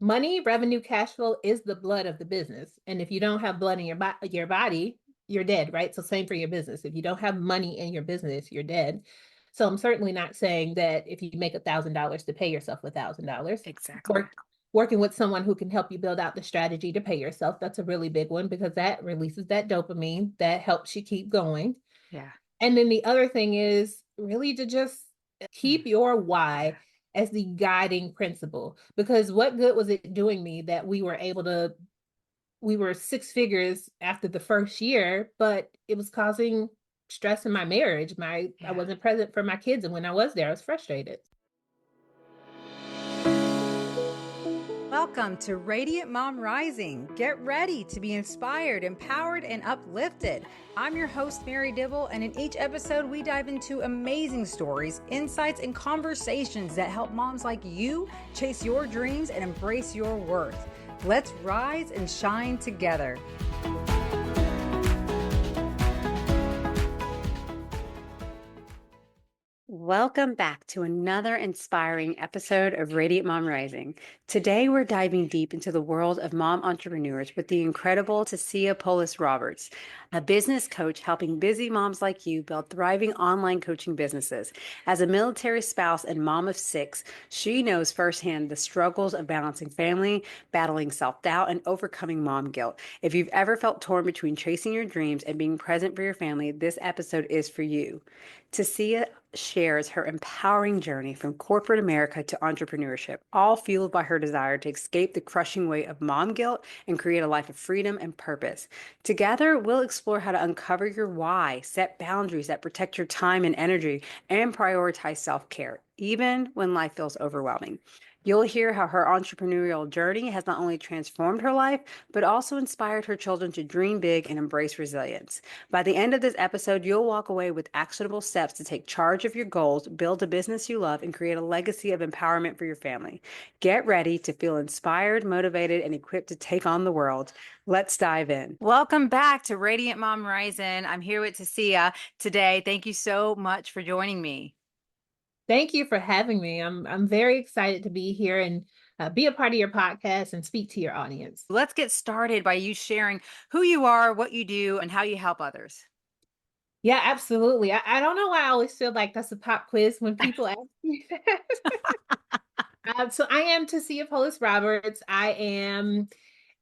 Money, revenue, cash flow is the blood of the business. And if you don't have blood in your body, you're dead, right? So same for your business. If you don't have money in your business, you're dead. So I'm certainly not saying that if you make $1,000 to pay yourself $1,000, Exactly. work working with someone who can help you build out the strategy to pay yourself, that's a really big one because that releases that dopamine that helps you keep going. Yeah. And then the other thing is really to just Mm. keep your Yeah. why as the guiding principle. Because what good was it doing me that we were six figures after the first year, but it was causing stress in my marriage. I Yeah. wasn't present for my kids. And when I was there, I was frustrated. Welcome to Radiant Mom Rising. Get ready to be inspired, empowered, and uplifted. I'm your host, Mary Dibble, and in each episode, we dive into amazing stories, insights, and conversations that help moms like you chase your dreams and embrace your worth. Let's rise and shine together. Welcome back to another inspiring episode of Radiant Mom Rising. Today, we're diving deep into the world of mom entrepreneurs with the incredible Tesia Poulos Roberts, a business coach helping busy moms like you build thriving online coaching businesses. As a military spouse and mom of six, she knows firsthand the struggles of balancing family, battling self-doubt, and overcoming mom guilt. If you've ever felt torn between chasing your dreams and being present for your family, this episode is for you. Tasia shares her empowering journey from corporate America to entrepreneurship, all fueled by her desire to escape the crushing weight of mom guilt and create a life of freedom and purpose. Together, we'll explore how to uncover your why, set boundaries that protect your time and energy, and prioritize self-care, even when life feels overwhelming. You'll hear how her entrepreneurial journey has not only transformed her life, but also inspired her children to dream big and embrace resilience. By the end of this episode, you'll walk away with actionable steps to take charge of your goals, build a business you love, and create a legacy of empowerment for your family. Get ready to feel inspired, motivated, and equipped to take on the world. Let's dive in. Welcome back to Radiant Mom Rising. I'm here with Tesia today. Thank you so much for joining me. Thank you for having me. I'm very excited to be here and be a part of your podcast and speak to your audience. Let's get started by you sharing who you are, what you do, and how you help others. Yeah, absolutely. I don't know why I always feel like that's a pop quiz when people ask me that. So I am Tesia Poulos Roberts. I am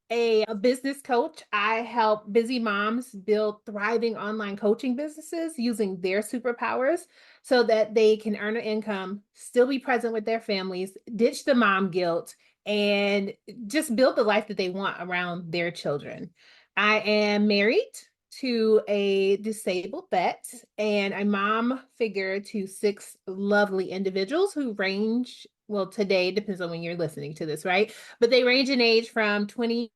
a business coach. I help busy moms build thriving online coaching businesses using their superpowers so that they can earn an income, still be present with their families, ditch the mom guilt, and just build the life that they want around their children. I am married to a disabled vet and a mom figure to six lovely individuals who range, well, today depends on when you're listening to this, right? But they range in age from 20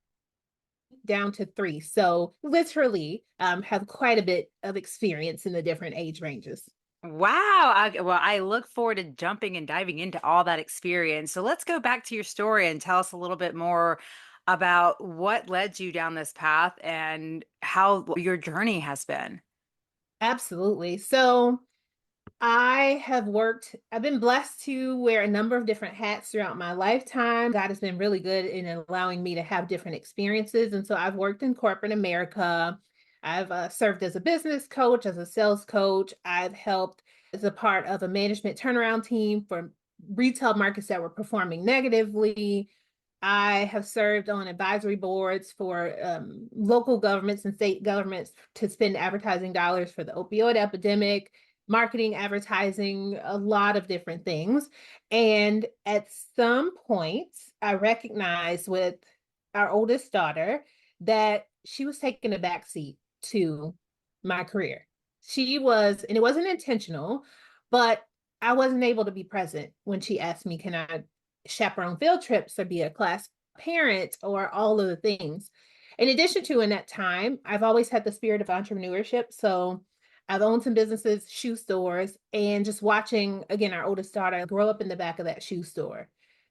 down to three. So literally have quite a bit of experience in the different age ranges. Wow. I look forward to jumping and diving into all that experience. So let's go back to your story and tell us a little bit more about what led you down this path and how your journey has been. Absolutely. So I've been blessed to wear a number of different hats throughout my lifetime. God has been really good in allowing me to have different experiences. And so I've worked in corporate America. I've served as a business coach, as a sales coach. I've helped as a part of a management turnaround team for retail markets that were performing negatively. I have served on advisory boards for local governments and state governments to spend advertising dollars for the opioid epidemic, marketing, advertising, a lot of different things. And at some point, I recognized with our oldest daughter that she was taking a backseat to my career. She was, and it wasn't intentional, but I wasn't able to be present when she asked me, can I chaperone field trips or be a class parent or all of the things. In addition to, in that time, I've always had the spirit of entrepreneurship. So I've owned some businesses, shoe stores, and just watching, again, our oldest daughter grow up in the back of that shoe store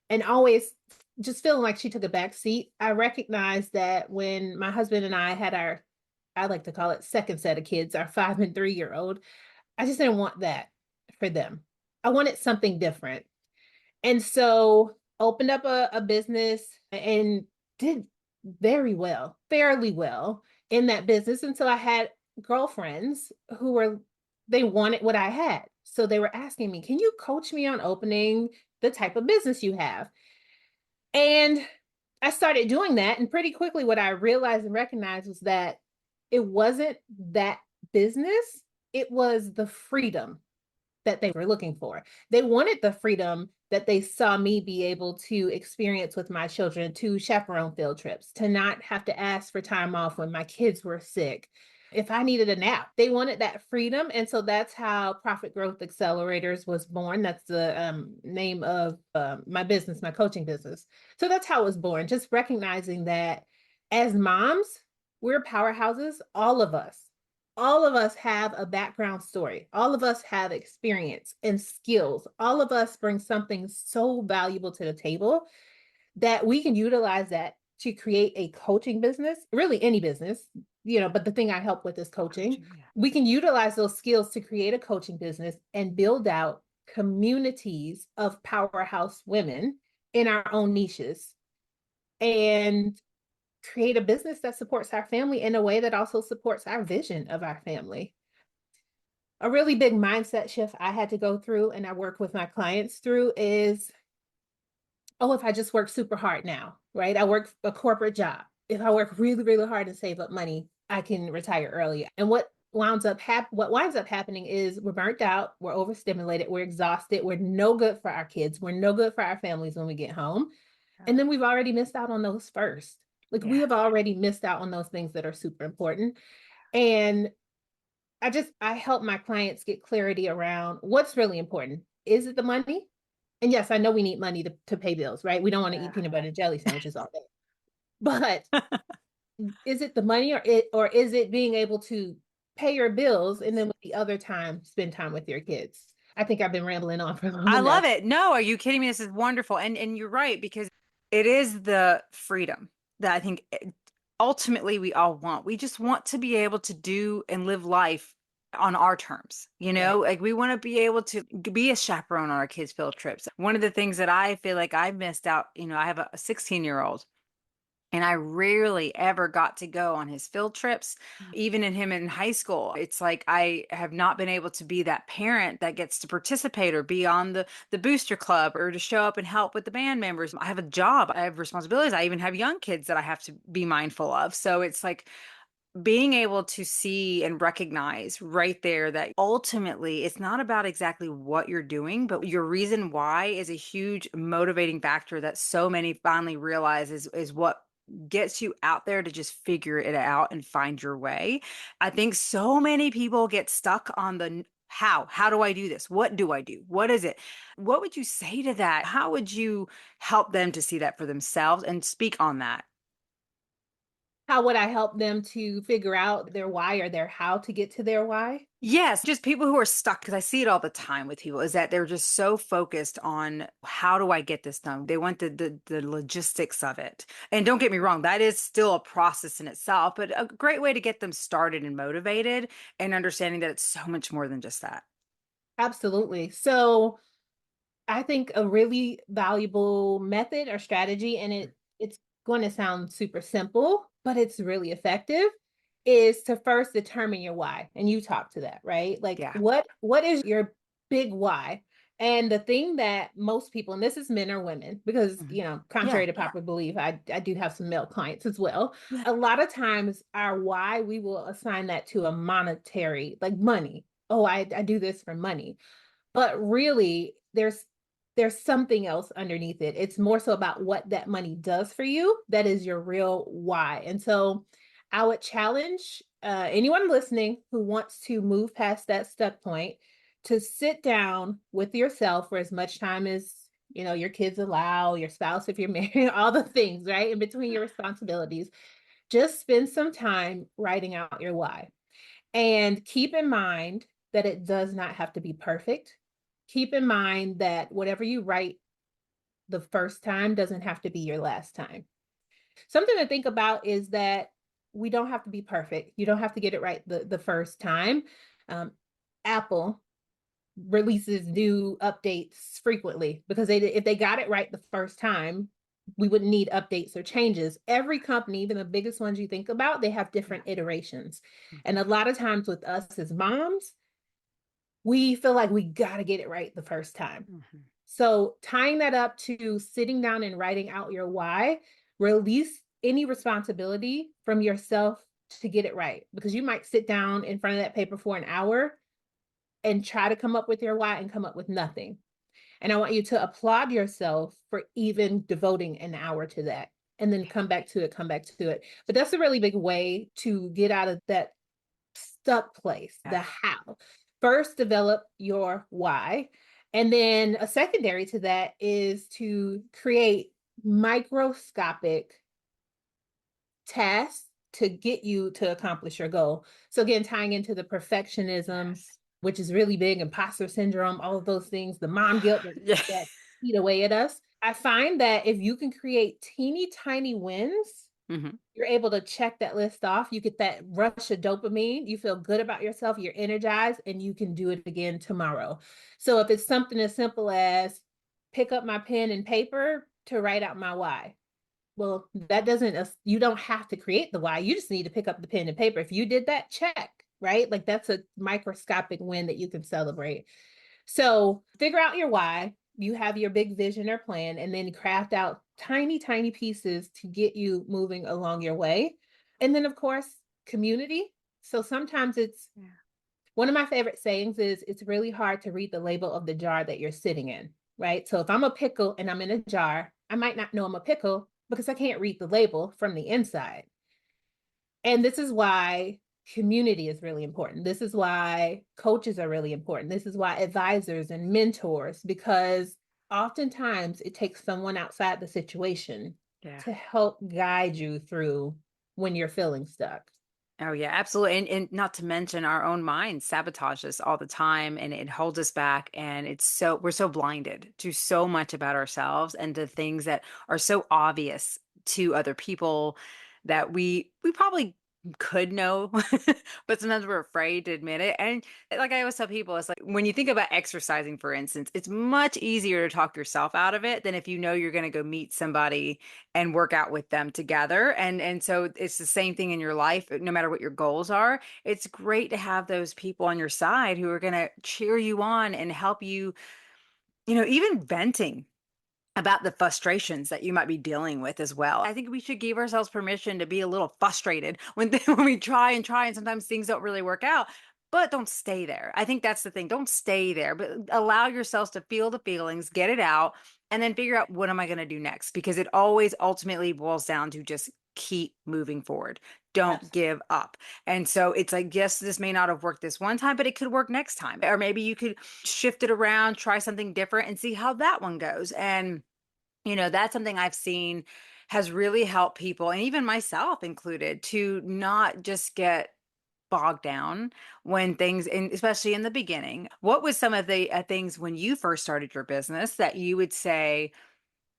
and always just feeling like she took a back seat. I recognized that when my husband and I had I like to call it second set of kids, our 5 and 3 year old, I just didn't want that for them. I wanted something different. And so opened up a business and did very well, fairly well in that business. And so I had girlfriends who were, they wanted what I had. So they were asking me, can you coach me on opening the type of business you have? And I started doing that. And pretty quickly, what I realized and recognized was that it wasn't that business, it was the freedom that they were looking for. They wanted the freedom that they saw me be able to experience with my children, to chaperone field trips, to not have to ask for time off when my kids were sick. If I needed a nap, they wanted that freedom. And so that's how Profit Growth Accelerators was born. That's the name of my business, my coaching business. So that's how it was born, just recognizing that as moms, we're powerhouses, all of us. All of us have a background story. All of us have experience and skills. All of us bring something so valuable to the table that we can utilize that to create a coaching business, really any business, but the thing I help with is coaching. Coaching, yeah. We can utilize those skills to create a coaching business and build out communities of powerhouse women in our own niches and create a business that supports our family in a way that also supports our vision of our family. A really big mindset shift I had to go through and I work with my clients through is, oh, if I just work super hard now, right? I work a corporate job. If I work really, really hard and save up money, I can retire early. And what winds up happening is we're burnt out, we're overstimulated, we're exhausted, we're no good for our kids, we're no good for our families when we get home. Yeah. And then we've already missed out on those first. Like we Yeah. have already missed out on those things that are super important. And I help my clients get clarity around what's really important. Is it the money? And yes, I know we need money to pay bills, right? We don't want to eat Yeah. peanut butter and jelly sandwiches all day. But is it the money or is it being able to pay your bills and then with the other time spend time with your kids? I think I've been rambling on for long I love enough. it. No, are you kidding me? This is wonderful. And you're right, because it is the freedom that I think ultimately we all want. We just want to be able to do and live life on our terms. Right. Like we want to be able to be a chaperone on our kids' field trips. One of the things that I feel like I missed out, I have a 16-year-old. And I rarely ever got to go on his field trips, even in him in high school. It's like I have not been able to be that parent that gets to participate or be on the booster club or to show up and help with the band members. I have a job, I have responsibilities. I even have young kids that I have to be mindful of. So it's like being able to see and recognize right there that ultimately it's not about exactly what you're doing, but your reason why is a huge motivating factor that so many finally realize is what gets you out there to just figure it out and find your way. I think so many people get stuck on the how do I do this? What do I do? What is it? What would you say to that? How would you help them to see that for themselves and speak on that? How would I help them to figure out their why or their how to get to their why? Yes, just people who are stuck, because I see it all the time with people, is that they're just so focused on how do I get this done? They want the logistics of it. And don't get me wrong, that is still a process in itself, but a great way to get them started and motivated and understanding that it's so much more than just that. Absolutely. So I think a really valuable method or strategy, and it's going to sound super simple, but it's really effective, is to first determine your why. And you talk to that, right? Like Yeah. what is your big why? And the thing that most people, and this is men or women, because Mhm. contrary Yeah. to popular belief, I do have some male clients as well. A lot of times our why, we will assign that to a monetary, like money. Oh, I do this for money, but really there's something else underneath it. It's more so about what that money does for you. That is your real why. And so I would challenge anyone listening who wants to move past that step point to sit down with yourself for as much time as your kids allow, your spouse if you're married, all the things, right? In between your responsibilities, just spend some time writing out your why. And keep in mind that it does not have to be perfect. Keep in mind that whatever you write the first time doesn't have to be your last time. Something to think about is that we don't have to be perfect. You don't have to get it right the first time. Um, Apple releases new updates frequently because if they got it right the first time, we wouldn't need updates or changes. Every company, even the biggest ones you think about, they have Yeah. different iterations. And Mhm. a lot of times with us as moms, we feel like we got to get it right the first time. Mhm. So tying that up to sitting down and writing out your why, release any responsibility from yourself to get it right. Because you might sit down in front of that paper for an hour and try to come up with your why and come up with nothing. And I want you to applaud yourself for even devoting an hour to that and then come back to it, come back to it. But that's a really big way to get out of that stuck place, the Yeah. how. First, develop your why. And then a secondary to that is to create microscopic tasks to get you to accomplish your goal. So again, tying into the perfectionism, Yes. which is really big, imposter syndrome, all of those things, the mom guilt Yeah. that eat away at us. I find that if you can create teeny tiny wins, Mhm. you're able to check that list off. You get that rush of dopamine. You feel good about yourself. You're energized and you can do it again tomorrow. So if it's something as simple as pick up my pen and paper to write out my why, well, that doesn't, you don't have to create the why. You just need to pick up the pen and paper. If you did that, check, right? Like that's a microscopic win that you can celebrate. So figure out your why. You have your big vision or plan, and then craft out tiny, tiny pieces to get you moving along your way. And then, of course, community. So sometimes it's Yeah. one of my favorite sayings is it's really hard to read the label of the jar that you're sitting in, right? So if I'm a pickle and I'm in a jar, I might not know I'm a pickle because I can't read the label from the inside. And this is why community is really important. This is why coaches are really important. This is why advisors and mentors, because oftentimes it takes someone outside the situation Yeah. to help guide you through when you're feeling stuck. Oh yeah, absolutely. And not to mention our own minds sabotage us all the time and it holds us back. And we're so blinded to so much about ourselves and to things that are so obvious to other people that we probably could know, but sometimes we're afraid to admit it. And like I always tell people, it's like when you think about exercising, for instance, it's much easier to talk yourself out of it than if you know you're going to go meet somebody and work out with them together. And so it's the same thing in your life, no matter what your goals are. It's great to have those people on your side who are going to cheer you on and help you, even venting about the frustrations that you might be dealing with as well. I think we should give ourselves permission to be a little frustrated when when we try and sometimes things don't really work out. But don't stay there. I think that's the thing. Don't stay there, but allow yourselves to feel the feelings, get it out, and then figure out what am I going to do next? Because it always ultimately boils down to just keep moving forward. Don't Absolutely. give up. And so it's like, yes, this may not have worked this one time, but it could work next time. Or maybe you could shift it around, try something different, and see how that one goes. And that's something I've seen has really helped people, and even myself included, to not just get bogged down when things, and especially in the beginning. What was some of the things when you first started your business that you would say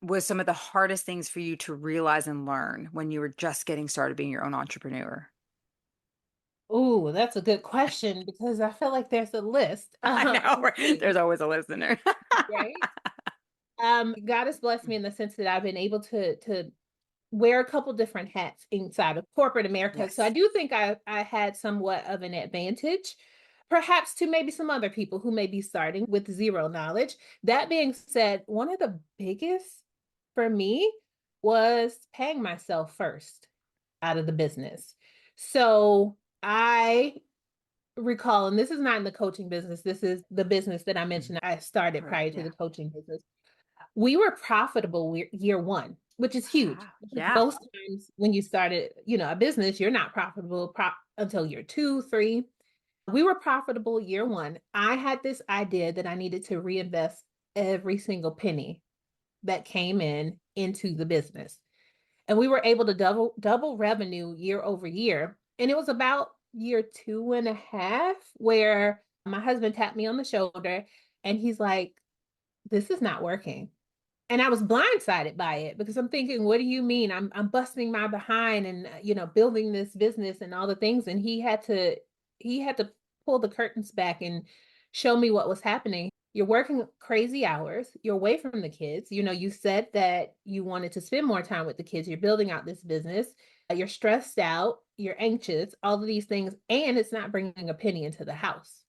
was some of the hardest things for you to realize and learn when you were just getting started being your own entrepreneur? Oh, that's a good question because I feel like there's a list I know, of right? things, There's always a listener. right? God has blessed me in the sense that I've been able to wear a couple different hats inside of corporate America. So I Yes. do think I had somewhat of an advantage, perhaps to maybe some other people who may be starting with zero knowledge. That being said, one of the biggest for me was paying myself first out of the business. So I recall, and this is not in the coaching business, this is the business that I Mhm. mentioned I started Right. prior to Yeah. the coaching business. We were profitable year one, which is huge. Wow. Because Yeah. most times when you started, a business, you're not profitable until year two, three. We were profitable year one. I had this idea that I needed to reinvest every single penny that came in into the business. And we were able to double revenue year over year. And it was about year two and a half where my husband tapped me on the shoulder and he's like, this is not working. And I was blindsided by it because I'm thinking, what do you mean? I'm busting my behind and building this business and all the things. And he had to pull the curtains back and show me what was happening. You're working crazy hours. You're away from the kids. You said that you wanted to spend more time with the kids. You're building out this business. You're stressed out. You're anxious, all of these things. And it's not bringing a penny into the house.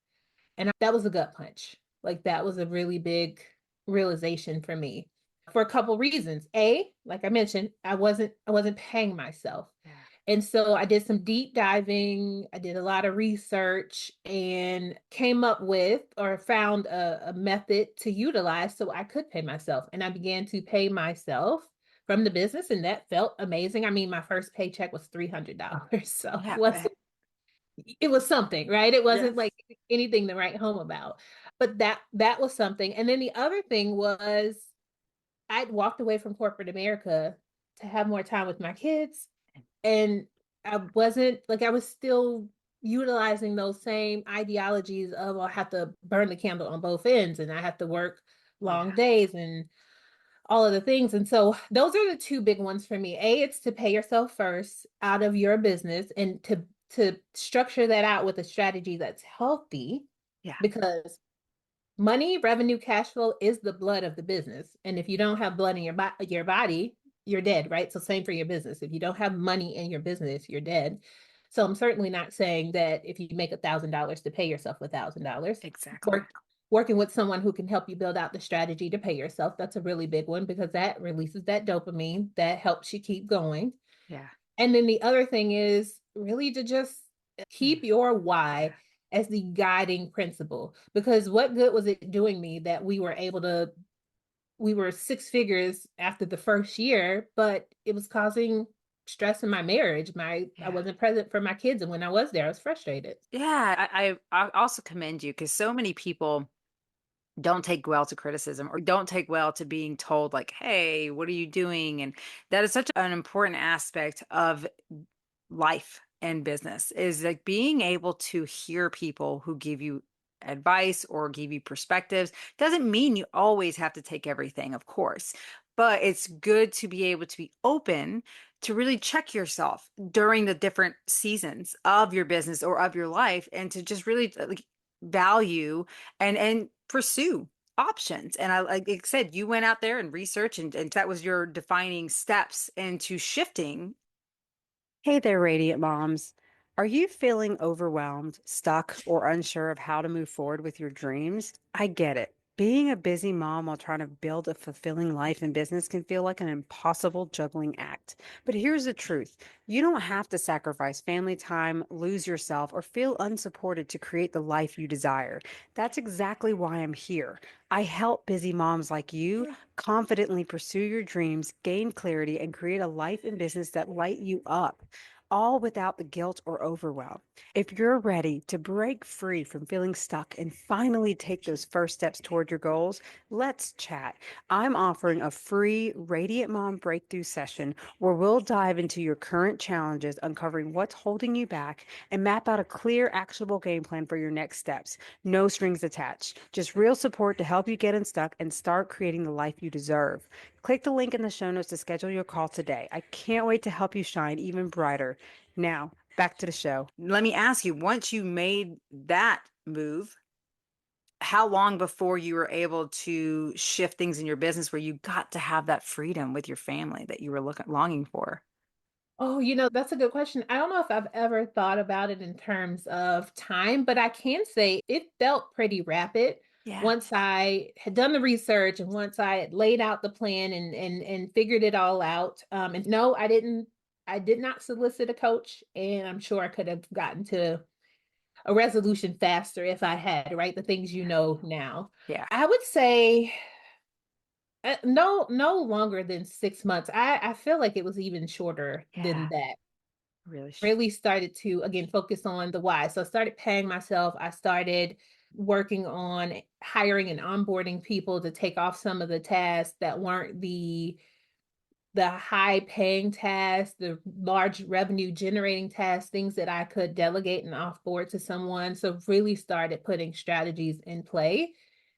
And that was a gut punch. Like that was a really big realization for me for a couple reasons. A, like I mentioned, I wasn't paying myself. Yeah. And so I did some deep diving, I did a lot of research and came up with or found a method to utilize so I could pay myself. And I began to pay myself from the business, and that felt amazing. I mean, my first paycheck was $300. So Yeah. it was something, right? It wasn't Yes. like anything to write home about. But that was something. And then the other thing was I'd walked away from corporate America to have more time with my kids. And I wasn't like I was still utilizing those same ideologies of I have to burn the candle on both ends and I have to work long Yeah. days and all of the things. And so those are the two big ones for me. A, it's to pay yourself first out of your business and to structure that out with a strategy that's healthy Yeah. because money, revenue, cash flow is the blood of the business. And if you don't have blood in your body, you're dead, right? So same for your business. If you don't have money in your business, you're dead. So I'm certainly not saying that if you make $1,000 to pay yourself $1,000. Exactly. Working with someone who can help you build out the strategy to pay yourself, that's a really big one because that releases that dopamine that helps you keep going. Yeah. And then the other thing is really to just Mm. keep your Yeah. why as the guiding principle. Because what good was it doing me that we were six figures after the first year, but it was causing stress in my marriage. I Yeah. wasn't present for my kids. And when I was there, I was frustrated. Yeah. I also commend you because so many people don't take well to criticism or don't take well to being told, like, hey, what are you doing? And that is such an important aspect of life and business is like being able to hear people who give you advice or give you perspectives. Doesn't mean you always have to take everything, of course, but it's good to be able to be open to really check yourself during the different seasons of your business or of your life and to just really like value and pursue options. And like I said, you went out there and research and that was your defining steps into shifting. Hey there, Radiant Moms. Are you feeling overwhelmed, stuck, or unsure of how to move forward with your dreams? I get it. Being a busy mom while trying to build a fulfilling life and business can feel like an impossible juggling act. But here's the truth. You don't have to sacrifice family time, lose yourself, or feel unsupported to create the life you desire. That's exactly why I'm here. I help busy moms like you confidently pursue your dreams, gain clarity, and create a life and business that light you up, all without the guilt or overwhelm. If you're ready to break free from feeling stuck and finally take those first steps toward your goals, let's chat. I'm offering a free Radiant Mom breakthrough session where we'll dive into your current challenges, uncovering what's holding you back, and map out a clear, actionable game plan for your next steps. No strings attached, just real support to help you get unstuck and start creating the life you deserve. Click the link in the show notes to schedule your call today. I can't wait to help you shine even brighter. Now, back to the show. Let me ask you, once you made that move, how long before you were able to shift things in your business where you got to have that freedom with your family that you were longing for? Oh, that's a good question. I don't know if I've ever thought about it in terms of time, but I can say it felt pretty rapid Yeah. once I had done the research and once I had laid out the plan and figured it all out. And no, I did not solicit a coach, and I'm sure I could have gotten to a resolution faster if I had, right? The things you know now. Yeah. I would say no longer than 6 months. I feel like it was even shorter Yeah. than that. Really. Really started to again focus on the why. So I started paying myself. I started working on hiring and onboarding people to take off some of the tasks that weren't the high paying tasks, the large revenue generating tasks, things that I could delegate and offboard to someone. So really started putting strategies in play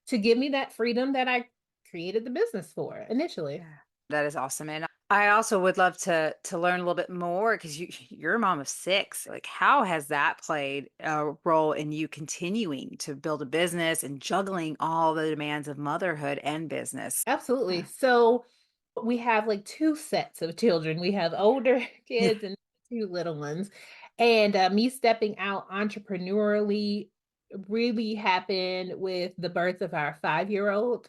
to give me that freedom that I created the business for initially. Yeah. That is awesome. And I also would love to learn a little bit more because you're a mom of six. Like, how has that played a role in you continuing to build a business and juggling all the demands of motherhood and business? Absolutely. So we have like two sets of children. We have older Yeah. kids and two little ones. And me stepping out entrepreneurially really happened with the birth of our 5-year-old.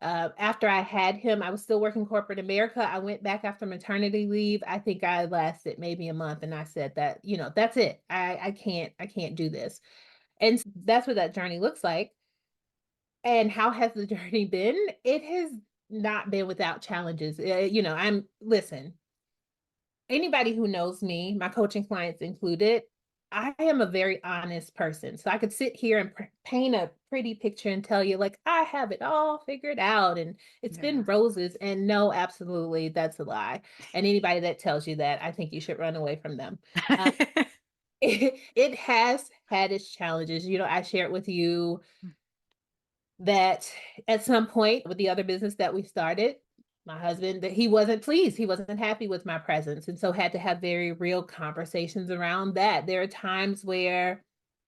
After I had him, I was still working corporate America. I went back after maternity leave. I think I lasted maybe a month and I said that, that's it. I can't do this. And that's what that journey looks like. And how has the journey been? It has not been without challenges. Listen, anybody who knows me, my coaching clients included, I am a very honest person. So I could sit here and paint a pretty picture and tell you, like, I have it all figured out and it's been Yeah. roses. And no, absolutely, that's a lie. And anybody that tells you that, I think you should run away from them. Uh, it has had its challenges. I shared with you that at some point with the other business that we started, my husband, that he wasn't pleased. He wasn't happy with my presence. And so had to have very real conversations around that. There are times where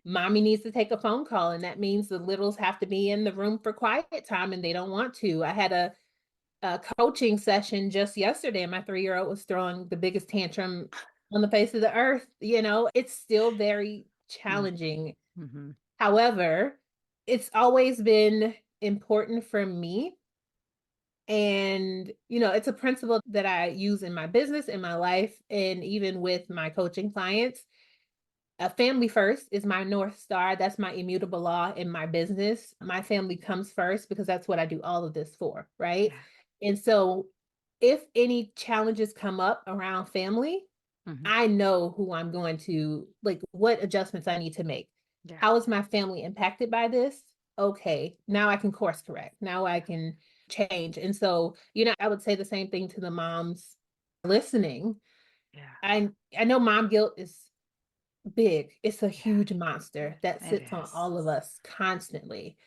mommy needs to take a phone call, and that means the littles have to be in the room for quiet time and they don't want to. I had a coaching session just yesterday, and my 3-year-old was throwing the biggest tantrum on the face of the earth. It's still very challenging. Mm-hmm. However, it's always been important for me. And, it's a principle that I use in my business, in my life, and even with my coaching clients. Family first is my North Star. That's my immutable law in my business. My family comes first because that's what I do all of this for. Right. Yeah. And so if any challenges come up around family, Hmm. I know who I'm going to, like, what adjustments I need to make. Yeah. How is my family impacted by this? Okay, now I can course correct. Now I can change. And so, I would say the same thing to the moms listening. Yeah. I know mom guilt is big. It's a Yeah. huge monster that It sits on is. all of us constantly.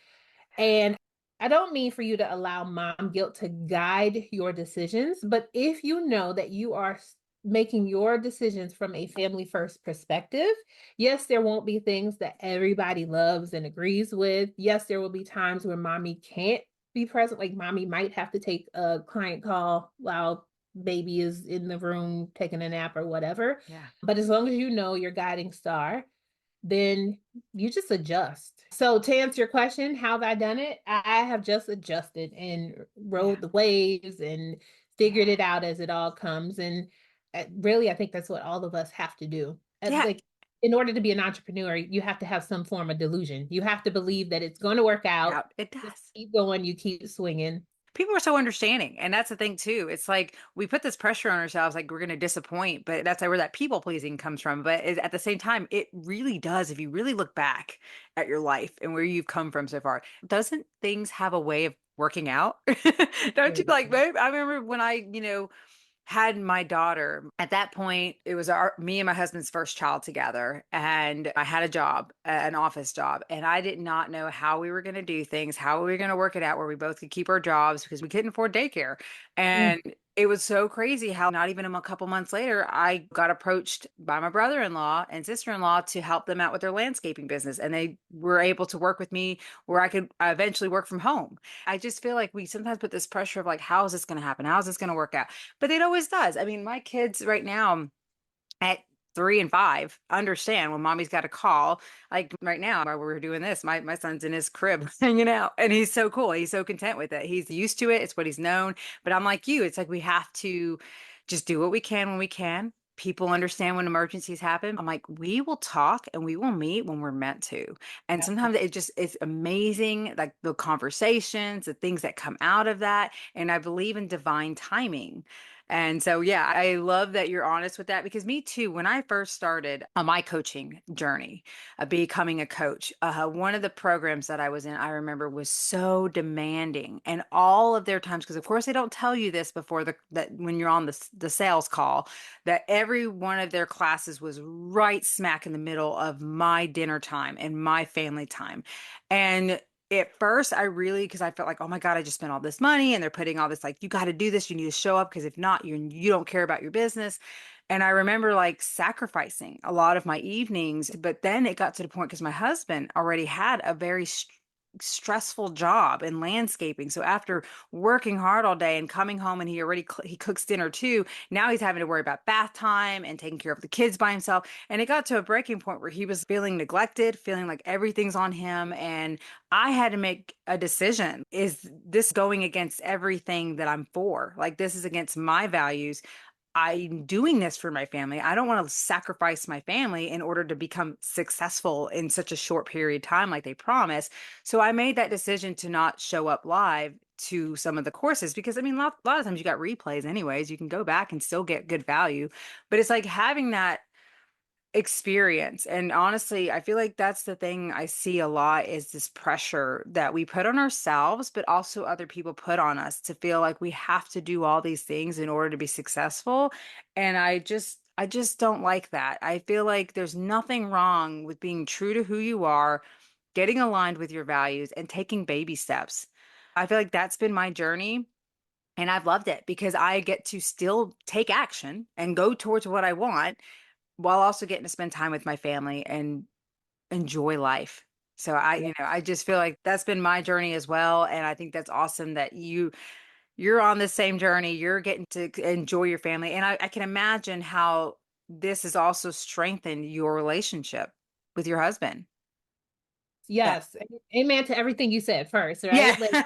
And I don't mean for you to allow mom guilt to guide your decisions, but if you know that you are making your decisions from a family first perspective, yes, there won't be things that everybody loves and agrees with. Yes, there will be times where mommy can't be present. Like mommy might have to take a client call while baby is in the room taking a nap or whatever. Yeah. But as long as you know your guiding star, then you just adjust. So to answer your question, how have I done it? I have just adjusted and Yeah. rode the waves and Yeah. figured it out as it all comes. And really, I think that's what all of us have to do. Yeah. Like, in order to be an entrepreneur, you have to have some form of delusion. You have to believe that it's going to work out. Out. It Just does. keep going. You keep swinging. People are so understanding. And that's the thing too. It's like we put this pressure on ourselves, like we're going to disappoint, but that's where that people pleasing comes from. But at the same time, it really does. If you really look back at your life and where you've come from so far, doesn't things have a way of working out? Don't you like, babe? I remember when had my daughter. At that point, it was me and my husband's first child together, and I had a job, an office job, and I did not know how we were going to do things, how we were going to work it out where we both could keep our jobs because we couldn't afford daycare. Mm. And it was so crazy how not even a couple months later, I got approached by my brother-in-law and sister-in-law to help them out with their landscaping business, and they were able to work with me where I could eventually work from home. I just feel like we sometimes put this pressure of like, how is this going to happen? How is this going to work out? But it always does. I mean, my kids right now at 3 and 5 understand when mommy's got a call. Like right now, while we're doing this, my son's in his crib hanging out, and he's so cool. He's so content with it. He's used to it. It's what he's known. But I'm like you. It's like we have to just do what we can when we can. People understand when emergencies happen. I'm like, we will talk and we will meet when we're meant to. And sometimes it's amazing, like the conversations, the things that come out of that. And I believe in divine timing. And so, yeah, I love that you're honest with that because me too, when I first started on my coaching journey, becoming a coach, one of the programs that I was in, I remember was so demanding and all of their times, because of course they don't tell you this before that when you're on the sales call, that every one of their classes was right smack in the middle of my dinner time and my family time. And At first, I really, because I felt like, oh my God, I just spent all this money and they're putting all this, like, you got to do this, you need to show up because if not, you don't care about your business. And I remember like sacrificing a lot of my evenings, but then it got to the point because my husband already had a very stressful job in landscaping. So after working hard all day and coming home and he cooks dinner too, now he's having to worry about bath time and taking care of the kids by himself. And it got to a breaking point where he was feeling neglected, feeling like everything's on him. And I had to make a decision. Is this going against everything that I'm for? Like, this is against my values. I'm doing this for my family. I don't want to sacrifice my family in order to become successful in such a short period of time like they promise. So I made that decision to not show up live to some of the courses because I mean, a lot of times you got replays anyways. You can go back and still get good value. But it's like having that experience. And honestly, I feel like that's the thing I see a lot is this pressure that we put on ourselves, but also other people put on us to feel like we have to do all these things in order to be successful. And I just don't like that. I feel like there's nothing wrong with being true to who you are, getting aligned with your values and taking baby steps. I feel like that's been my journey. And I've loved it because I get to still take action and go towards what I want while also getting to spend time with my family and enjoy life. So I just feel like that's been my journey as well. And I think that's awesome that you're on the same journey. You're getting to enjoy your family. And I can imagine how this has also strengthened your relationship with your husband. Yeah. Yes. Amen to everything you said first, Yeah. right? Like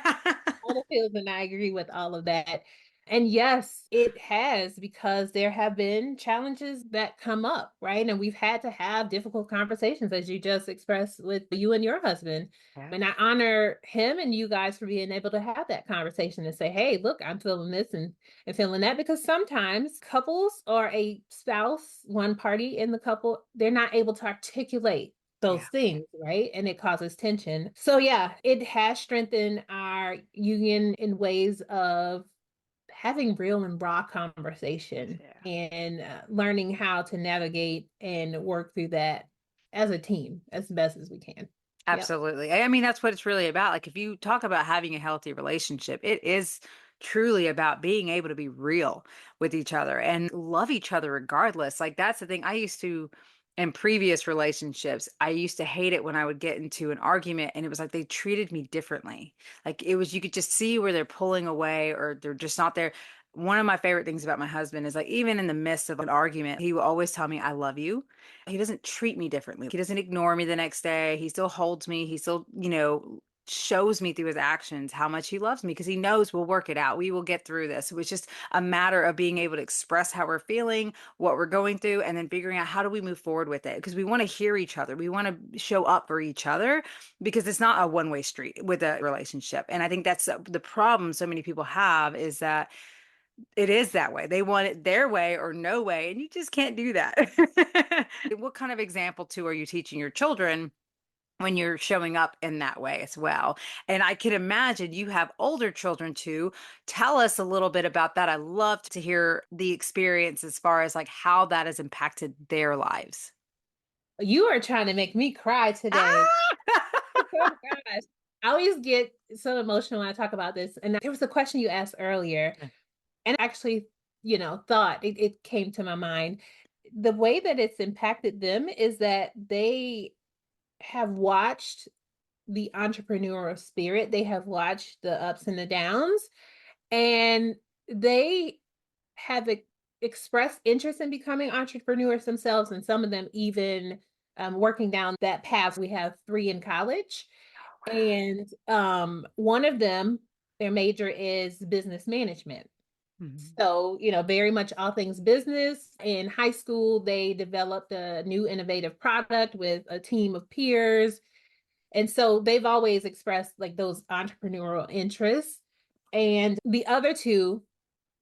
all the feels, and I agree with all of that. And yes, it has because there have been challenges that come up, right? And we've had to have difficult conversations, as you just expressed with you and your husband. Yeah. And I honor him and you guys for being able to have that conversation and say, hey, look, I'm feeling this and feeling that. Because sometimes couples or a spouse, one party in the couple, they're not able to articulate those Yeah. things, right? And it causes tension. So, yeah, it has strengthened our union in ways of having real and raw conversation Yeah. and learning how to navigate and work through that as a team as best as we can. Yep. Absolutely. I mean, that's what it's really about. Like, if you talk about having a healthy relationship, it is truly about being able to be real with each other and love each other regardless. Like, that's the thing. In previous relationships, I used to hate it when I would get into an argument and it was like they treated me differently. Like, you could just see where they're pulling away or they're just not there. One of my favorite things about my husband is like, even in the midst of an argument, he will always tell me, I love you. He doesn't treat me differently. He doesn't ignore me the next day. He still holds me. He still, shows me through his actions how much he loves me because he knows we'll work it out. We will get through this. It was just a matter of being able to express how we're feeling, what we're going through, and then figuring out how do we move forward with it because we want to hear each other. We want to show up for each other because it's not a one-way street with a relationship. And I think that's the problem so many people have is that it is that way. They want it their way or no way, and you just can't do that. What kind of example, too, are you teaching your children when you're showing up in that way as well? And I can imagine you have older children too. Tell us a little bit about that. I love to hear the experience as far as like how that has impacted their lives. You are trying to make me cry today. Ah! Oh gosh. I always get so emotional when I talk about this. And there was a question you asked earlier, and I actually, thought it came to my mind. The way that it's impacted them is that they have watched the entrepreneurial spirit, they have watched the ups and the downs, and they have expressed interest in becoming entrepreneurs themselves, and some of them even working down that path. We have three in college, and one of them, their major is business management. Mhm. So, very much all things business. In high school, they developed a new innovative product with a team of peers. And so they've always expressed like those entrepreneurial interests. And the other two,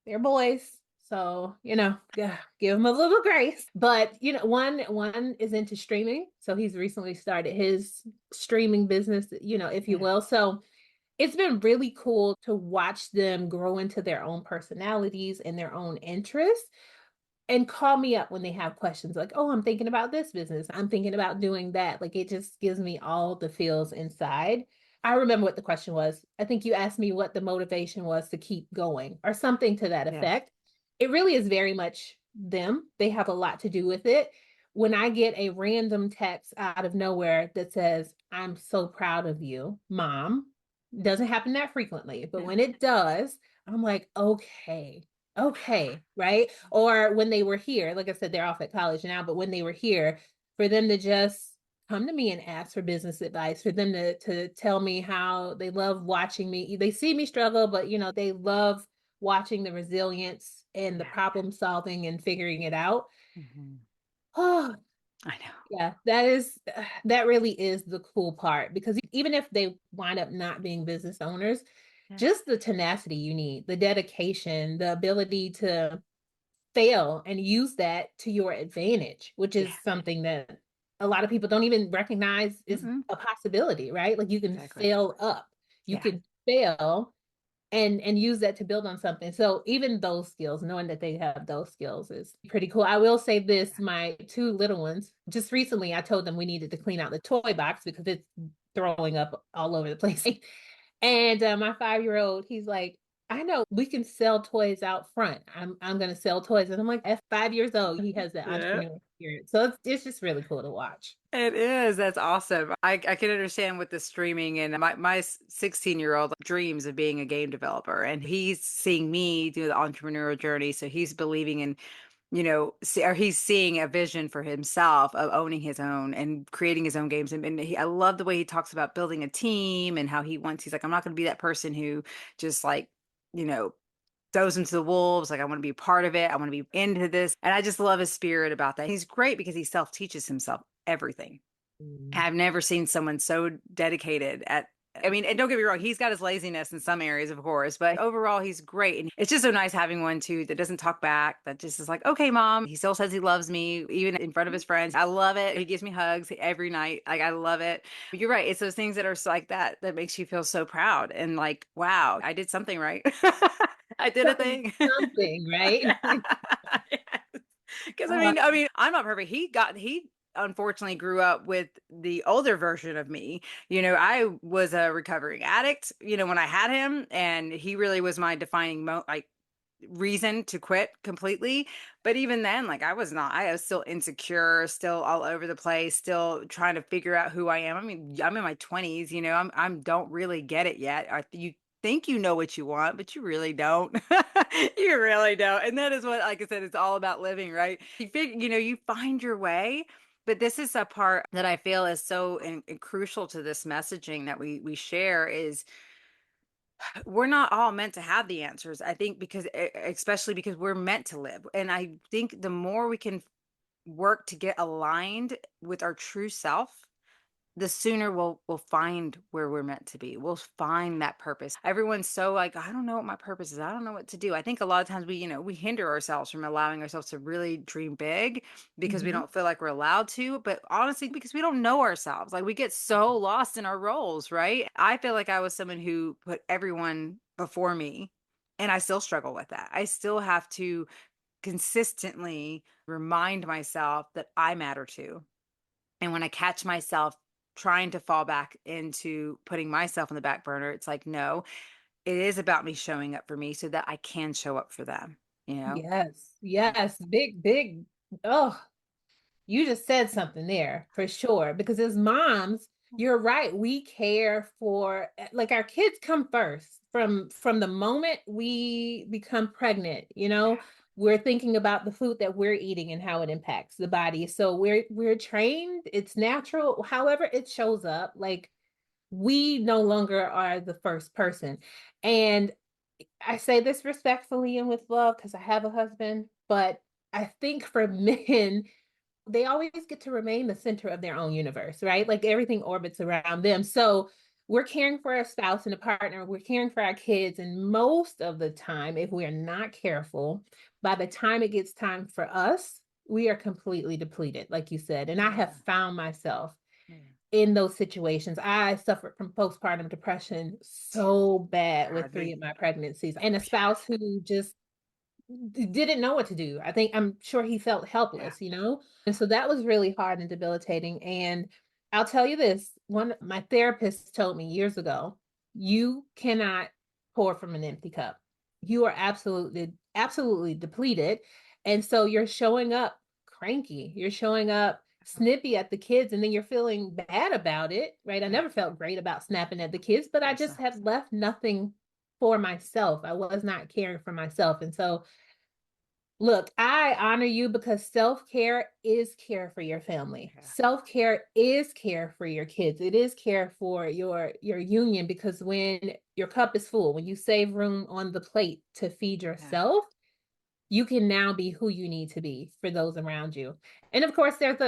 they're boys. So, give them a little grace. But, one is into streaming. So he's recently started his streaming business, if you Yeah. will. So it's been really cool to watch them grow into their own personalities and their own interests and call me up when they have questions like, oh, I'm thinking about this business. I'm thinking about doing that. Like it just gives me all the feels inside. I remember what the question was. I think you asked me what the motivation was to keep going or something to that Yes. effect. It really is very much them. They have a lot to do with it. When I get a random text out of nowhere that says, I'm so proud of you, mom, doesn't happen that frequently, but when it does, I'm like, okay, okay, right? Or when they were here, like I said, they're off at college now, but when they were here, for them to just come to me and ask for business advice, for them to tell me how they love watching me. They see me struggle, but they love watching the resilience and the Yeah. problem solving and figuring it out. Mhm. Oh, I know. yeah, that really is the cool part because even if they wind up not being business owners, Yeah. just the tenacity you need, the dedication, the ability to fail and use that to your advantage, which Yeah. is something that a lot of people don't even recognize is Mm-mm. a possibility, right? Like you can Exactly. fail up, you Yeah. can fail and use that to build on something. So even those skills, knowing that they have those skills is pretty cool. I will say this, my two little ones, just recently I told them we needed to clean out the toy box because it's throwing up all over the place. And my 5-year old, he's like, I know we can sell toys out front. I'm gonna sell toys. And I'm like, at 5 years old, he has that Yeah. entrepreneurial spirit. So it's just really cool to watch. It is. That's awesome. I can understand with the streaming and my 16-year-old dreams of being a game developer and he's seeing me do the entrepreneurial journey. So he's believing in, or he's seeing a vision for himself of owning his own and creating his own games. And I love the way he talks about building a team and how he's like, I'm not going to be that person who just like, you know, throws into the wolves. Like, I want to be a part of it. I want to be into this. And I just love his spirit about that. He's great because he self teaches himself everything. Mm. I've never seen someone so dedicated at I mean, and don't get me wrong, he's got his laziness in some areas, of course, but overall he's great. And it's just so nice having one too that doesn't talk back, that just is like, okay, mom. He still says he loves me, even in front of his friends. I love it. He gives me hugs every night. Like I love it. But you're right. It's those things that are like that that makes you feel so proud and like, wow, I did something right. I did a Something, thing. something, right? Because Uh, I'm not perfect. He unfortunately grew up with the older version of me. I was a recovering addict, when I had him, and he really was my defining like reason to quit completely. But even then, like I was still insecure, still all over the place, still trying to figure out who I am. I mean, I'm in my 20s, I'm don't really get it yet. You think you know what you want, but you really don't. You really don't. And that is what, like I said, it's all about living, right? You find your way. But this is a part that I feel is so crucial to this messaging that we share is we're not all meant to have the answers. I think especially because we're meant to live. And I think the more we can work to get aligned with our true self, the sooner we'll find where we're meant to be. We'll find that purpose. Everyone's so like, I don't know what my purpose is. I don't know what to do. I think a lot of times we hinder ourselves from allowing ourselves to really dream big because we mhm. don't feel like we're allowed to, but honestly because we don't know ourselves. Like we get so lost in our roles, right? I feel like I was someone who put everyone before me, and I still struggle with that. I still have to consistently remind myself that I matter too. And when I catch myself trying to fall back into putting myself on the back burner, it's like, no, it is about me showing up for me so that I can show up for them, you know? Yes, yes, big, big. Oh, you just said something there for sure. Because as moms, you're right. We care for like our kids come first from the moment we become pregnant, we're thinking about the food that we're eating and how it impacts the body. So we're trained, it's natural. However, it shows up like we no longer are the first person. And I say this respectfully and with love because I have a husband, but I think for men, they always get to remain the center of their own universe, right? Like everything orbits around them. So we're caring for our spouse and a partner, we're caring for our kids. And most of the time, if we are not careful, by the time it gets time for us, we are completely depleted, like you said. And I have Yeah. found myself Yeah. in those situations. I suffered from postpartum depression so bad with three Badly. of my pregnancies, and a Oh, yeah. spouse who just didn't know what to do. I'm sure he felt Yeah. helpless, And so that was really hard and debilitating. And I'll tell you this. One, my therapist told me years ago, you cannot pour from an empty cup. You are absolutely depleted. And so you're showing up cranky. You're showing up snippy at the kids, and then you're feeling bad about it, right? I Yeah, never felt great about snapping at the kids, but I course just not. had left nothing for myself. I was not caring for myself. And so look, I honor you because self-care is care for your family. Yeah, Self-care is care for your kids. It is care for your union because when your cup is full, when you save room on the plate to feed yeah, yourself, you can now be who you need to be for those around you. And of course, there's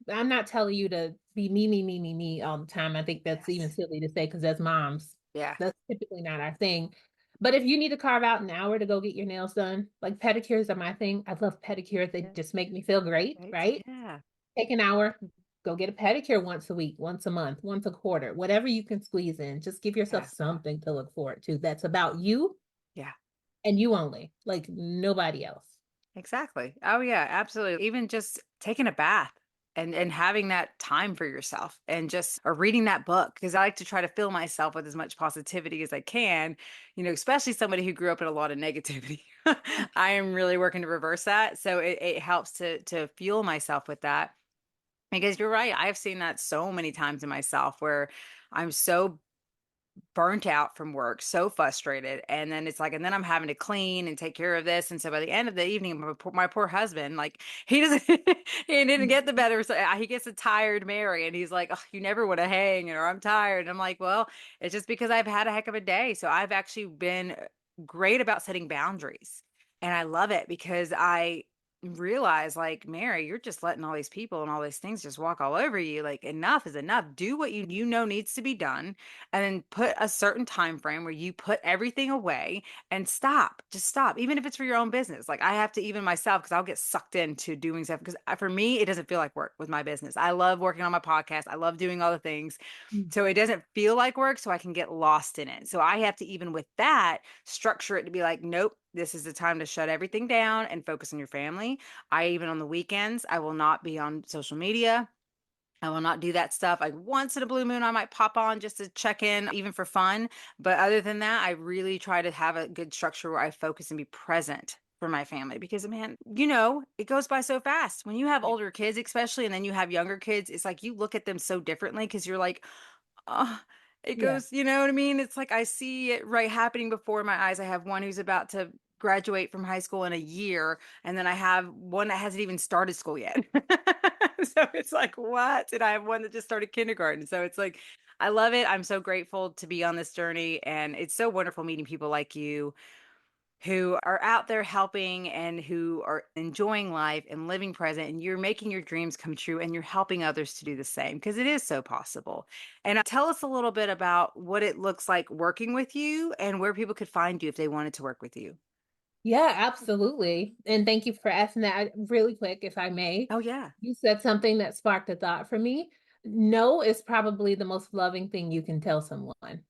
I'm not telling you to be me all the time. I think that's even yes, silly to say because as moms, yeah, that's typically not our thing. But if you need to carve out an hour to go get your nails done, like pedicures are my thing. I love pedicures. They yeah, just make me feel great, right, right? yeah, Take an hour, go get a pedicure once a week, once a month, once a quarter, whatever you can squeeze in. Just give yourself yeah, something to look forward to that's about you yeah. and you only, like nobody else. Exactly. Oh yeah, absolutely. Even just taking a bath and having that time for yourself and just or reading that book because I like to try to fill myself with as much positivity as I can, especially somebody who grew up in a lot of negativity. I am really working to reverse that. So it helps to fuel myself with that. Because you're right. I've seen that so many times in myself where I'm so burnt out from work, so frustrated. And then it's like, and then I'm having to clean and take care of this. And so by the end of the evening, my poor husband, like he doesn't, he didn't get the better. So he gets a tired Mary and he's like, oh, you never want to hang or I'm tired. And I'm like, well, it's just because I've had a heck of a day. So I've actually been great about setting boundaries. And I love it because I realize like Mary, you're just letting all these people and all these things just walk all over you. Like enough is enough. Do what you know needs to be done and then put a certain time frame where you put everything away and stop. Just stop, even if it's for your own business. Like I have to even myself because I'll get sucked into doing stuff because for me it doesn't feel like work with my business. I love working on my podcast. I love doing all the things. So it doesn't feel like work, so I can get lost in it. So I have to, even with that, structure it to be like, nope, this is the time to shut everything down and focus on your family. I even on the weekends, I will not be on social media. I will not do that stuff. Like once in a blue moon, I might pop on just to check in, even for fun. But other than that, I really try to have a good structure where I focus and be present for my family because, man, it goes by so fast. When you have older kids, especially, and then you have younger kids, it's like you look at them so differently because you're like, oh, it Yeah. goes, you know what I mean? It's like I see it right happening before my eyes. I have one who's about to graduate from high school in a year, and then I have one that hasn't even started school yet. So it's like, what? And I have one that just started kindergarten. So it's like, I love it. I'm so grateful to be on this journey. And it's so wonderful meeting people like you who are out there helping and who are enjoying life and living present. And you're making your dreams come true and you're helping others to do the same because it is so possible. And tell us a little bit about what it looks like working with you and where people could find you if they wanted to work with you. Yeah, absolutely. And thank you for asking that really quick, if I may. Oh, yeah. You said something that sparked a thought for me. No is probably the most loving thing you can tell someone.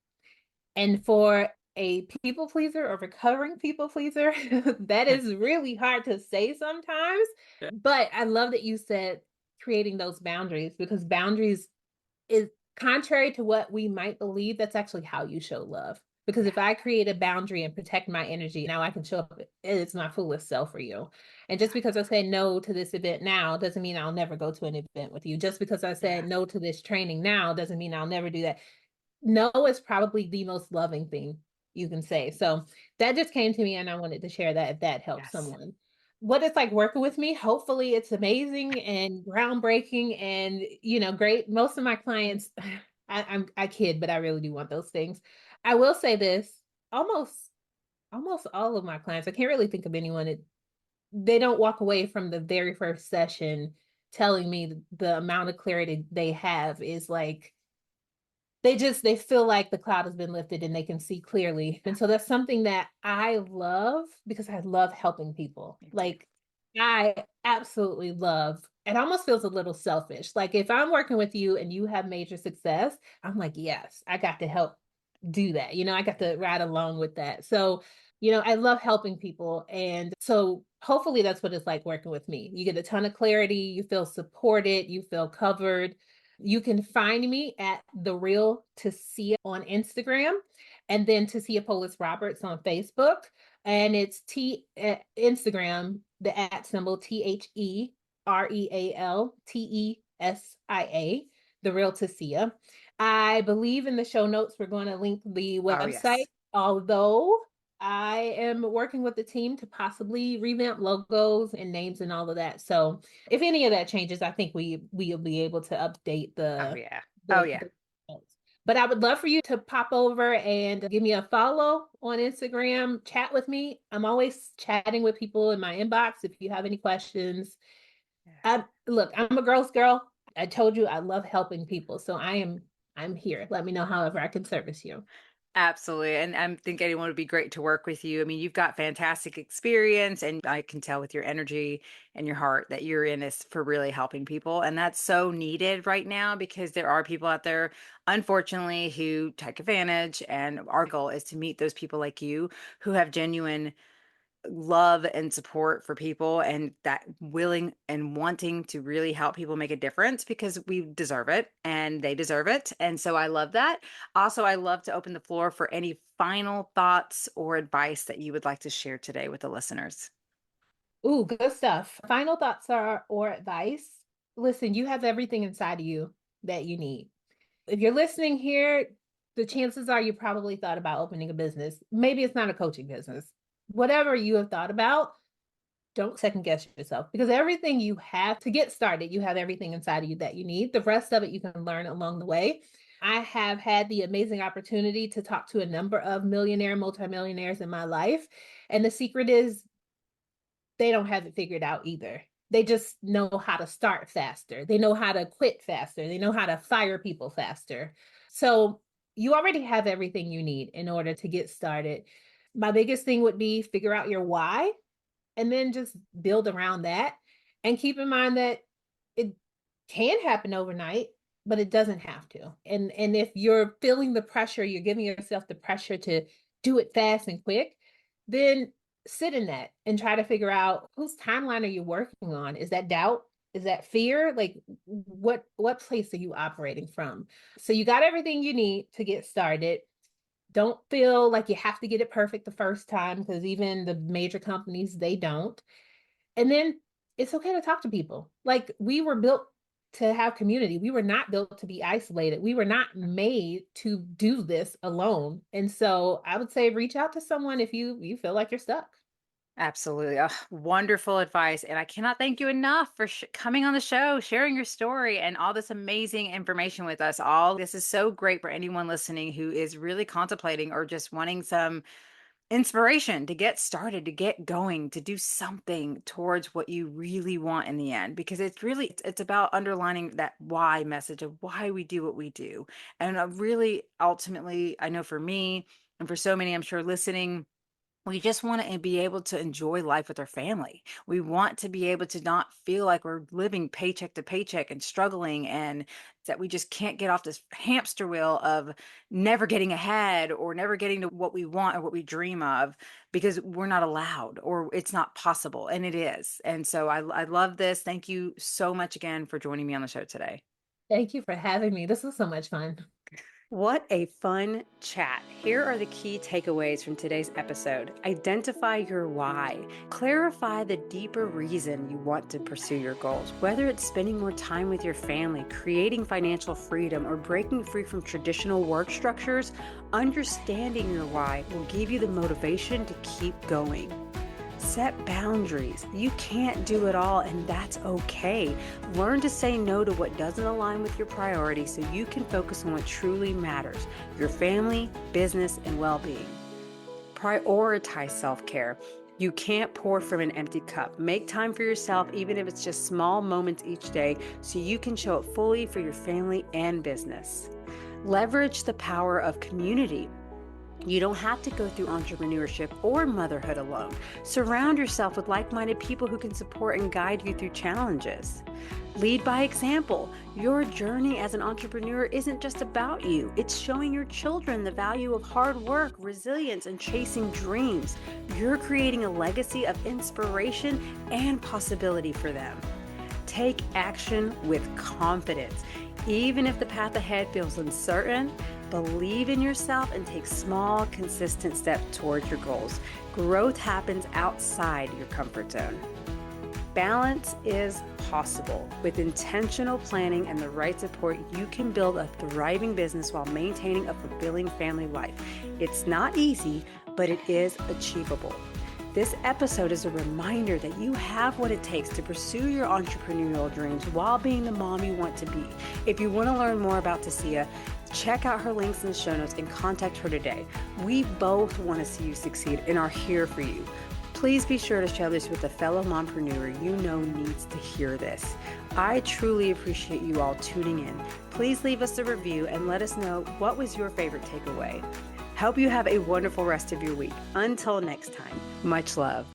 And for a people pleaser or recovering people pleaser, that is really hard to say sometimes. Yeah. But I love that you said creating those boundaries because boundaries is contrary to what we might believe, that's actually how you show love. Because Yeah. if I create a boundary and protect my energy, now I can show up as my fullest self for you. And just Yeah. because I said no to this event now doesn't mean I'll never go to an event with you. Just because I Yeah. said no to this training now doesn't mean I'll never do that. No is probably the most loving thing you can say. So that just came to me and I wanted to share that if that helps Yes. someone. What it's like working with me, hopefully it's amazing and groundbreaking and great. Most of my clients, I kid, but I really do want those things. I will say this, almost almost all of my clients, I can't really think of anyone that they don't walk away from the very first session telling me the amount of clarity they have is like they feel like the cloud has been lifted and they can see clearly. Yeah. And so that's something that I love because I love helping people. Me too. Like I absolutely love it almost feels a little selfish. Like if I'm working with you and you have major success, I'm like, yes, I got to help do that. I got to ride along with that. So, I love helping people. And so hopefully that's what it's like working with me. You get a ton of clarity, you feel supported, you feel covered, You can find me at The Real Tesia on Instagram and then Tesia Poulos Roberts on Facebook. And it's Instagram, the at symbol TheRealTesia, The Real Tesia. I believe in the show notes, we're going to link the Oh, website, yes. although I am working with the team to possibly revamp logos and names and all of that. So if any of that changes, I think we'll be able to update Oh, yeah. Oh, the, yeah. the posts. But I would love for you to pop over and give me a follow on Instagram, chat with me. I'm always chatting with people in my inbox if you have any questions. Yes. Look, I'm a girl's girl. I told you I love helping people, so I'm here. Let me know however I can service you. Absolutely. And I think anyone would be great to work with you. I mean, you've got fantastic experience, and I can tell with your energy and your heart that you're in this for really helping people. And that's so needed right now because there are people out there, unfortunately, who take advantage. And our goal is to meet those people like you who have genuine love and support for people and that willing and wanting to really help people make a difference because we deserve it and they deserve it. And so I love that. Also, I love to open the floor for any final thoughts or advice that you would like to share today with the listeners. Ooh, good stuff. Final thoughts are or advice. Listen, you have everything inside of you that you need. If you're listening here, the chances are you probably thought about opening a business. Maybe it's not a coaching business. Whatever you have thought about, don't second guess yourself because everything you have to get started, you have everything inside of you that you need. The rest of it you can learn along the way. I have had the amazing opportunity to talk to a number of millionaire, multimillionaires in my life. And the secret is they don't have it figured out either. They just know how to start faster. They know how to quit faster. They know how to fire people faster. So you already have everything you need in order to get started. My biggest thing would be figure out your why and then just build around that. And keep in mind that it can happen overnight, but it doesn't have to. And if you're feeling the pressure, you're giving yourself the pressure to do it fast and quick, then sit in that and try to figure out whose timeline are you working on? Is that doubt? Is that fear? Like what place are you operating from? So you got everything you need to get started. Don't feel like you have to get it perfect the first time because even the major companies they don't. And then it's okay to talk to people. Like we were built to have community. We were not built to be isolated. We were not made to do this alone. And so I would say reach out to someone if you feel like you're stuck. Absolutely. Wonderful advice. And I cannot thank you enough for coming on the show, sharing your story, and all this amazing information with us all. This is so great for anyone listening who is really contemplating or just wanting some inspiration to get started, to get going, to do something towards what you really want in the end. Because it's about underlining that why message of why we do what we do. And really, ultimately, I know for me and for so many, I'm sure listening, we just want to be able to enjoy life with our family. We want to be able to not feel like we're living paycheck to paycheck and struggling, and that we just can't get off this hamster wheel of never getting ahead or never getting to what we want or what we dream of because we're not allowed or it's not possible. And it is. And so I love this. Thank you so much again for joining me on the show today. Thank you for having me. This was so much fun. What a fun chat. Here are the key takeaways from today's episode. Identify your why. Clarify the deeper reason you want to pursue your goals, whether it's spending more time with your family, creating financial freedom, or breaking free from traditional work structures. Understanding your why will give you the motivation to keep going. Set boundaries. You can't do it all, and that's okay. Learn to say no to what doesn't align with your priorities so you can focus on what truly matters, your family, business, and well-being. Prioritize self-care. You can't pour from an empty cup. Make time for yourself, even if it's just small moments each day, so you can show up fully for your family and business. Leverage the power of community. You don't have to go through entrepreneurship or motherhood alone. Surround yourself with like-minded people who can support and guide you through challenges. Lead by example. Your journey as an entrepreneur isn't just about you. It's showing your children the value of hard work, resilience, and chasing dreams. You're creating a legacy of inspiration and possibility for them. Take action with confidence. Even if the path ahead feels uncertain, believe in yourself and take small, consistent steps towards your goals. Growth happens outside your comfort zone. Balance is possible. With intentional planning and the right support, you can build a thriving business while maintaining a fulfilling family life. It's not easy, but it is achievable. This episode is a reminder that you have what it takes to pursue your entrepreneurial dreams while being the mom you want to be. If you want to learn more about Tesia, check out her links in the show notes and contact her today. We both want to see you succeed and are here for you. Please be sure to share this with a fellow mompreneur you know needs to hear this. I truly appreciate you all tuning in. Please leave us a review and let us know what was your favorite takeaway. Hope you have a wonderful rest of your week. Until next time, much love.